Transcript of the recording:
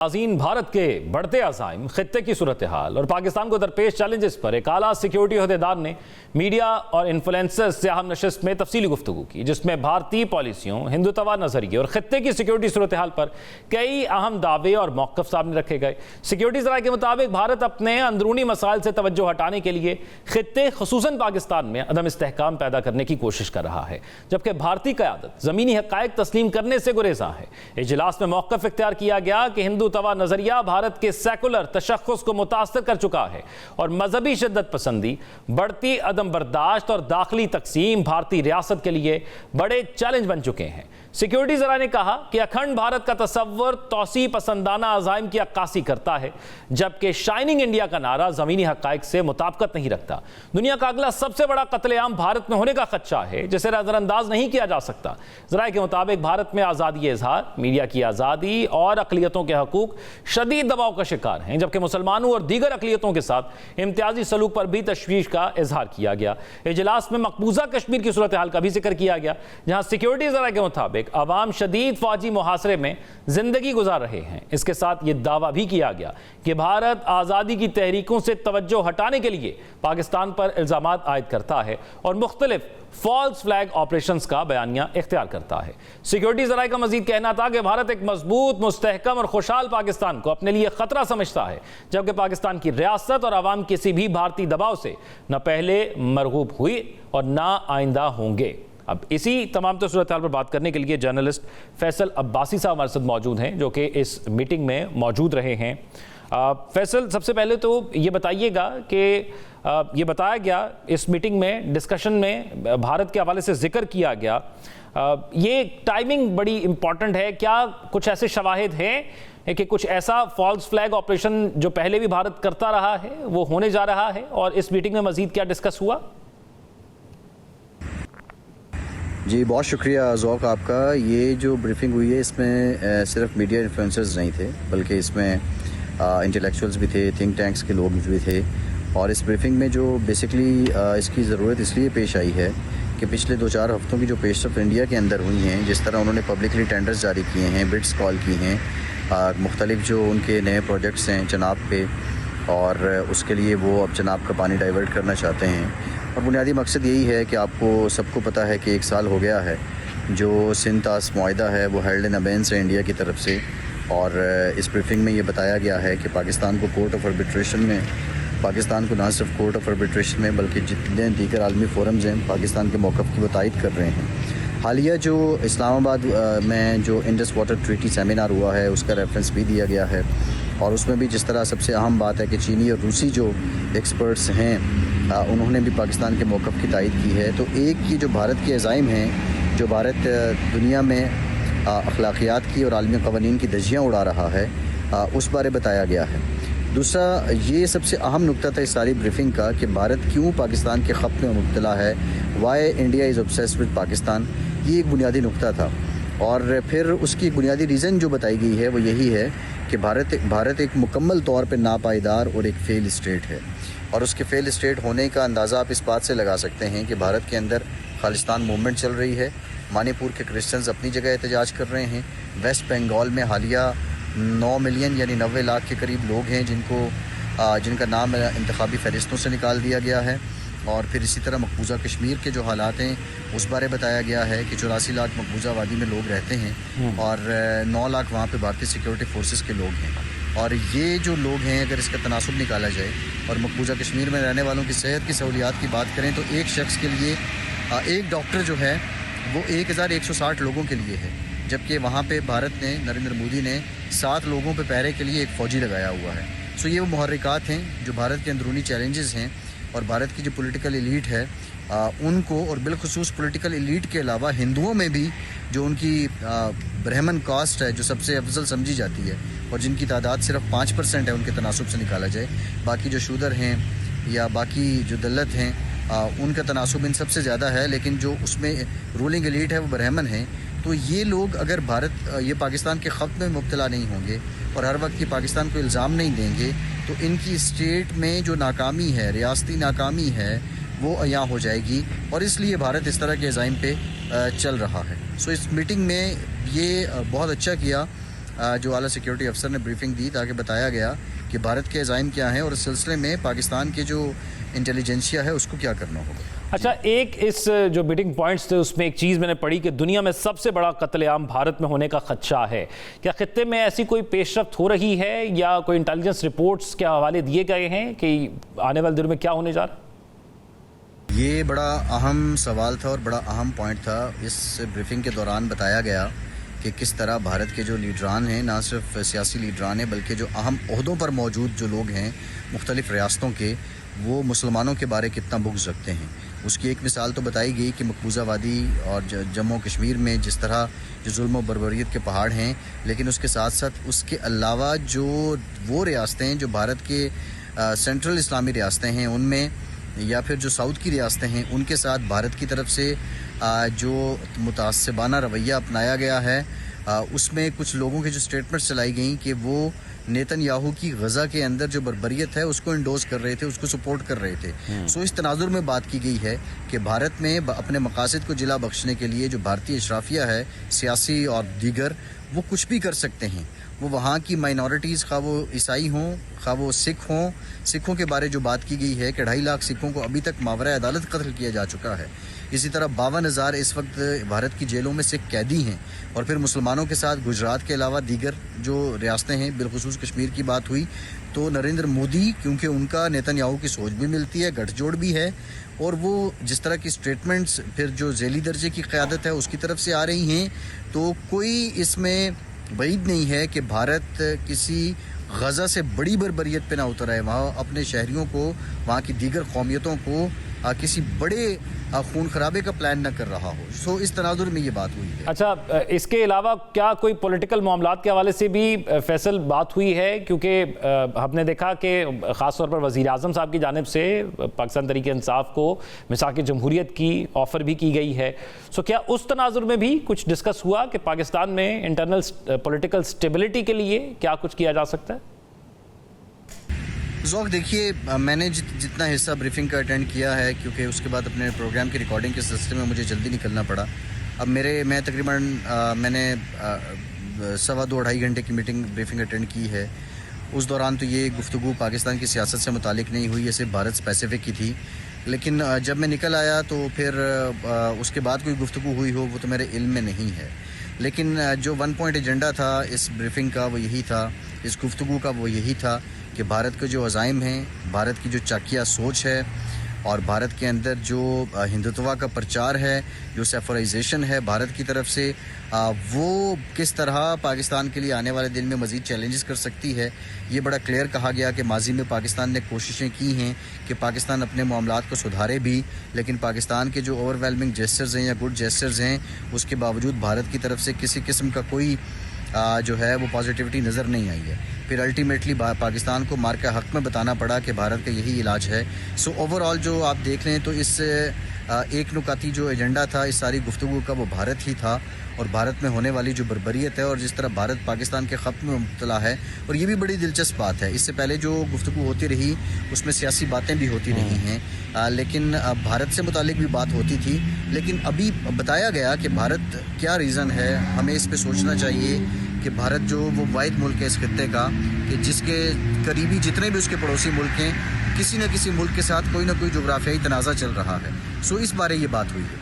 नाज़रीन, भारत के बढ़ते अज़ाइम, खित्ते की सूरत हाल और पाकिस्तान को दरपेश चैलेंजेस पर एक आला सिक्योरिटी अहदेदार ने मीडिया और इन्फ्लुएंसर्स से अहम नशिस्त में तफसीली गुफ्तगू की, जिसमें भारतीय पॉलिसियों, हिंदुत्ववाद नज़रिए और खित्ते की सिक्योरिटी सूरत हाल पर कई अहम दावे और मौक़िफ़ सामने रखे गए। सिक्योरिटी ज़राए के मुताबिक भारत अपने अंदरूनी मसाइल से तवज्जो हटाने के लिए खित्ते ख़ुसूसन पाकिस्तान में अदम इस्तेहकाम पैदा करने की कोशिश कर रहा है, जबकि भारतीय क़यादत ज़मीनी हक़ाइक़ तस्लीम करने से गुरेज़ा है। इजलास में मौक़िफ़ इख्तियार किया गया कि हिंदुत्व नजरिया भारत के सेकुलर तशख्खुस को मुतासर कर चुका है और मजहबी शिद्दत पसंदी, बढ़ती अदम बर्दाश्त और दाखिली तकसीम भारतीय रियासत के लिए बड़े चैलेंज बन चुके हैं। सिक्योरिटी ज़राए ने कहा कि अखंड भारत का तस्वर तौसी पसंदाना अज़ाइम की अक्कासी करता है, जबकि शाइनिंग इंडिया का नारा ज़मीनी हक़ाइक़ से मुताबिकत नहीं रखता। दुनिया का अगला सबसे बड़ा कत्लेआम भारत में होने का खदशा है, जिसे नज़रअंदाज नहीं किया जा सकता। ज़राए के मुताबिक भारत में आज़ादी इज़हार, मीडिया की आज़ादी और अक़लियतों के हकूक़ शदीद दबाव का शिकार हैं, जबकि मुसलमानों और दीगर अक़लियतों के साथ इम्तियाजी सलूक पर भी तशवीश का इजहार किया गया। इजलास में मकबूजा कश्मीर की सूरत हाल का भी जिक्र किया गया, जहाँ सिक्योरिटी ज़राए के मुताबिक अवाम शदीद फौजी मुहासरे में जिंदगी गुजार रहे हैं। इसके साथ ये दावा भी किया गया कि भारत आज़ादी की तहरीकों से तवज्जो हटाने के लिए पाकिस्तान पर इल्ज़ामात आयद करता है और मुख्तलिफ फॉल्स फ्लैग ऑपरेशंस का बयानिया इख्तियार करता है। सिक्योरिटी ज़राए का मजीद कहना था कि भारत एक मजबूत, मुस्तहकम और खुशहाल पाकिस्तान को अपने लिए खतरा समझता है, जबकि पाकिस्तान की रियासत और अवाम किसी भी भारतीय दबाव से न पहले मरगूब हुई और न आइंदा होंगे। अब इसी तमाम सूरत हाल पर बात करने के लिए जर्नलिस्ट फैसल अब्बासी साहब हमारे साथ मौजूद हैं, जो कि इस मीटिंग में मौजूद रहे हैं। फैसल, सबसे पहले तो ये बताइएगा कि ये बताया गया इस मीटिंग में, डिस्कशन में भारत के हवाले से जिक्र किया गया, ये टाइमिंग बड़ी इंपॉर्टेंट है। क्या कुछ ऐसे शवाहिद हैं कि कुछ ऐसा फॉल्स फ्लैग ऑपरेशन जो पहले भी भारत करता रहा है वो होने जा रहा है, और इस मीटिंग में मजीद क्या डिस्कस हुआ? जी, बहुत शुक्रिया ज़ौक़ आपका। ये जो ब्रीफिंग हुई है, इसमें सिर्फ मीडिया इन्फ्लुएंसर्स नहीं थे, बल्कि इसमें इंटेलेक्चुअल्स भी थे, थिंक टैंक्स के लोग भी थे। और इस ब्रीफिंग में जो बेसिकली इसकी ज़रूरत इसलिए पेश आई है कि पिछले 2-4 हफ्तों की जो पेशरफ इंडिया के अंदर हुई हैं, जिस तरह उन्होंने पब्लिकली टेंडर्स जारी किए हैं, बिड्स कॉल की हैं, मुख्तलिफ जो उनके नए प्रोजेक्ट्स हैं चनाब पे, और उसके लिए वो अब चनाब का पानी डाइवर्ट करना चाहते हैं। और बुनियादी मकसद यही है कि आपको सबको पता है कि 1 साल हो गया है जो सिंध तास मुआहिदा है वो हेल्ड इन अबेंस है इंडिया की तरफ से। और इस ब्रीफिंग में ये बताया गया है कि पाकिस्तान को कोर्ट ऑफ आर्बिट्रेशन में, पाकिस्तान को ना सिर्फ कोर्ट ऑफ आर्बिट्रेशन में बल्कि जितने दीगर आलमी फोरम्स हैं पाकिस्तान के मौक़िफ़ की वो तायद कर रहे हैं। हालिया जो इस्लामाबाद में जो इंडस वाटर ट्रीटी सेमिनार हुआ है उसका रेफरेंस भी दिया गया है, और उसमें भी जिस तरह सबसे अहम बात है कि चीनी और रूसी जो एक्सपर्ट्स हैं उन्होंने भी पाकिस्तान के मौक़िफ़ की तायद की है। तो एक की जो भारत के अज़ाइम हैं, जो भारत दुनिया में अखलाक़ियात की और आलमी क़वानीन की धज्जियाँ उड़ा रहा है, उस बारे बताया गया है। दूसरा, ये सबसे अहम नुक्ता था इस सारी ब्रीफिंग का कि भारत क्यों पाकिस्तान के ख़त में मुब्तला है, why India is obsessed with Pakistan, ये एक बुनियादी नुक्ता था। और फिर उसकी एक बुनियादी रीज़न जो बताई गई है वो यही है कि भारत एक मुकम्मल तौर पर नापायदार और एक फेल स्टेट है। और उसके फेल स्टेट होने का अंदाज़ा आप इस बात से लगा सकते हैं कि भारत के अंदर खालिस्तान मूवमेंट चल रही है, मणिपुर के क्रिश्चियंस अपनी जगह एहतजाज कर रहे हैं, वेस्ट बंगाल में हालिया 9 मिलियन यानी 90 लाख के करीब लोग हैं जिनका नाम इंतखाबी फ़हरिस्तों से निकाल दिया गया है। और फिर इसी तरह मकबूजा कश्मीर के जो हालात हैं उस बारे बताया गया है कि 84 लाख मकबूजा वादी में लोग रहते हैं और 9 लाख वहाँ पे भारतीय सिक्योरिटी फोर्सेस के लोग हैं। और ये जो लोग हैं, अगर इसका तनासुब निकाला जाए और मकबूजा कश्मीर में रहने वालों की सेहत की सहूलियात की बात करें तो एक शख्स के लिए एक डॉक्टर जो है वो 1160 लोगों के लिए है, जबकि वहाँ पे भारत ने, नरेंद्र मोदी ने 7 लोगों पे पहरे के लिए एक फ़ौजी लगाया हुआ है। सो ये वो मुहर्रिकात हैं जो भारत के अंदरूनी चैलेंजेस हैं, और भारत की जो पॉलिटिकल एलीट है उनको, और बिलखुसूस पॉलिटिकल एलीट के अलावा हिंदुओं में भी जो उनकी ब्राह्मण कास्ट है जो सबसे अफजल समझी जाती है और जिनकी तादाद सिर्फ 5% है उनके तनासुब से निकाला जाए, बाकी जो शूदर हैं या बाकी जो दलित हैं उनका तनासुब इन सबसे ज़्यादा है, लेकिन जो उसमें रूलिंग एलीट है वो ब्राह्मण हैं। तो ये लोग अगर ये पाकिस्तान के ख़त में मुब्तला नहीं होंगे और हर वक्त ये पाकिस्तान को इल्ज़ाम नहीं देंगे तो इनकी स्टेट में जो नाकामी है, रियासती नाकामी है, वो अयां हो जाएगी। और इसलिए भारत इस तरह के अज़ाइम पे चल रहा है। सो इस मीटिंग में ये बहुत अच्छा किया जो आला सिक्योरिटी अफसर ने ब्रीफिंग दी ताकि बताया गया कि भारत के अज़ाइम क्या हैं और इस सिलसिले में पाकिस्तान के जो इंटेलिजेंसिया है उसको क्या करना होगा। अच्छा, एक इस जो मीटिंग पॉइंट्स थे उसमें एक चीज़ मैंने पढ़ी कि दुनिया में सबसे बड़ा कत्लेआम भारत में होने का खदशा है। क्या खित्ते में ऐसी कोई पेशरफ्त हो रही है या कोई इंटेलिजेंस रिपोर्ट्स के हवाले दिए गए हैं कि आने वाले दिनों में क्या होने जा रहा है? ये बड़ा अहम सवाल था और बड़ा अहम पॉइंट था। इस ब्रीफिंग के दौरान बताया गया कि किस तरह भारत के जो लीडरान हैं, ना सिर्फ सियासी लीडरान हैं बल्कि जो अहम ओहदों पर मौजूद जो लोग हैं मुख्तलिफ़ रियासतों के, वो मुसलमानों के बारे कितना बुग़्ज़ रखते हैं। उसकी एक मिसाल तो बताई गई कि मकबूजा वादी और जम्मू कश्मीर में जिस तरह जो जुल्म और बर्बरियत के पहाड़ हैं, लेकिन उसके साथ साथ उसके अलावा जो वो रियासतें हैं जो भारत के सेंट्रल इस्लामी रियासतें हैं उनमें, या फिर जो साउथ की रियासतें हैं उनके साथ भारत की तरफ से जो मुतासबाना रवैया अपनाया गया है, उसमें कुछ लोगों के जो स्टेटमेंट्स चलाई गई कि वो नेतन्याहू की गज़ा के अंदर जो बर्बरियत है उसको इंडोज कर रहे थे, उसको सपोर्ट कर रहे थे। सो इस तनाजुर में बात की गई है कि भारत में अपने मकासद को जिला बख्शने के लिए जो भारतीय अशराफिया है, सियासी और दीगर, वो कुछ भी कर सकते हैं। वो वहाँ की माइनॉरिटीज़, खा वो ईसाई हों, खा वो सिख हों, सिखों के बारे जो बात की गई है कि 2.5 लाख सिखों को अभी तक मावरा अदालत कत्ल किया जा चुका है। इसी तरह 52,000 इस वक्त भारत की जेलों में सिख कैदी हैं। और फिर मुसलमानों के साथ गुजरात के अलावा दीगर जो रियासतें हैं, बिलखुसूस कश्मीर की बात हुई तो नरेंद्र मोदी, क्योंकि उनका नेतन्याहू की सोच भी मिलती है, गठजोड़ भी है, और वो जिस तरह की स्टेटमेंट्स फिर जो ज़ैली दर्जे की क़यादत है उसकी तरफ से आ रही हैं, तो कोई इसमें वईद नहीं है कि भारत किसी गज़ा से बड़ी बर्बरियत पे ना उतर आए, वहाँ अपने शहरियों को, वहाँ की दीगर कौमियतों को किसी बड़े खून खराबे का प्लान न कर रहा हो। सो इस तनाजुर में ये बात हुई है। अच्छा, इसके अलावा क्या कोई पॉलिटिकल मामलात के हवाले से भी फैसल बात हुई है? क्योंकि हमने देखा कि ख़ास तौर पर वज़ीर आज़म साहब की जानिब से पाकिस्तान तहरीक इंसाफ को मिसाक जमहूरियत की ऑफ़र भी की गई है। सो क्या उस तनाजुर में भी कुछ डिस्कस हुआ कि पाकिस्तान में इंटरनल पॉलिटिकल स्टेबिलिटी के लिए क्या कुछ किया जा सकता है? ज़ौक़, देखिए, मैंने जितना हिस्सा ब्रीफिंग का अटेंड किया है, क्योंकि उसके बाद अपने प्रोग्राम की रिकॉर्डिंग के सिलसिले में मुझे जल्दी निकलना पड़ा। अब मैं तकरीबन मैंने 2.25 घंटे की मीटिंग ब्रीफिंग अटेंड की है। उस दौरान तो ये गुफ्तगू पाकिस्तान की सियासत से मुतालिक नहीं हुई, ये सिर्फ भारत स्पेसिफिक की थी। लेकिन जब मैं निकल आया तो फिर उसके बाद कोई गुफ्तगू हुई हो वो तो मेरे इल्म में नहीं है। लेकिन जो 1 पॉइंट एजेंडा था इस ब्रीफिंग का वो यही था, इस गुफ्तगू का वो यही था कि भारत के जो अज़ाइम हैं, भारत की जो चाकिया सोच है और भारत के अंदर जो हिंदुत्वा का प्रचार है, जो सेफराइजेशन है भारत की तरफ से, वो किस तरह पाकिस्तान के लिए आने वाले दिन में मज़ीद चैलेंजेस कर सकती है। ये बड़ा क्लियर कहा गया कि माजी में पाकिस्तान ने कोशिशें की हैं कि पाकिस्तान अपने मामलात को सुधारे भी, लेकिन पाकिस्तान के जो ओवरवेलमिंग जेस्चर्स हैं या गुड जेस्चर्स हैं, उसके बावजूद भारत की तरफ से किसी किस्म का कोई जो है वो पॉजिटिविटी नज़र नहीं आई है। फिर अल्टीमेटली पाकिस्तान को मार का हक़ में बताना पड़ा कि भारत का यही इलाज है। सो ओवरऑल जो आप देख लें तो इस एक नुकाती जो एजेंडा था इस सारी गुफ्तगू का वो भारत ही था, और भारत में होने वाली जो बर्बरियत है और जिस तरह भारत पाकिस्तान के ख़त्म में मुब्तला है। और ये भी बड़ी दिलचस्प बात है, इससे पहले जो गुफ्तगू होती रही उसमें सियासी बातें भी होती रही हैं, लेकिन भारत से मुतालिक भी बात होती थी। लेकिन अभी बताया गया कि भारत क्या रीज़न है, हमें इस पर सोचना चाहिए कि भारत जो वो वाहिद मुल्क है इस खित्ते का कि जिसके करीबी जितने भी उसके पड़ोसी मुल्क हैं, किसी न किसी मुल्क के साथ कोई ना कोई जोग्राफियाई तनाज़ा चल रहा है। सो इस बारे ये बात हुई है।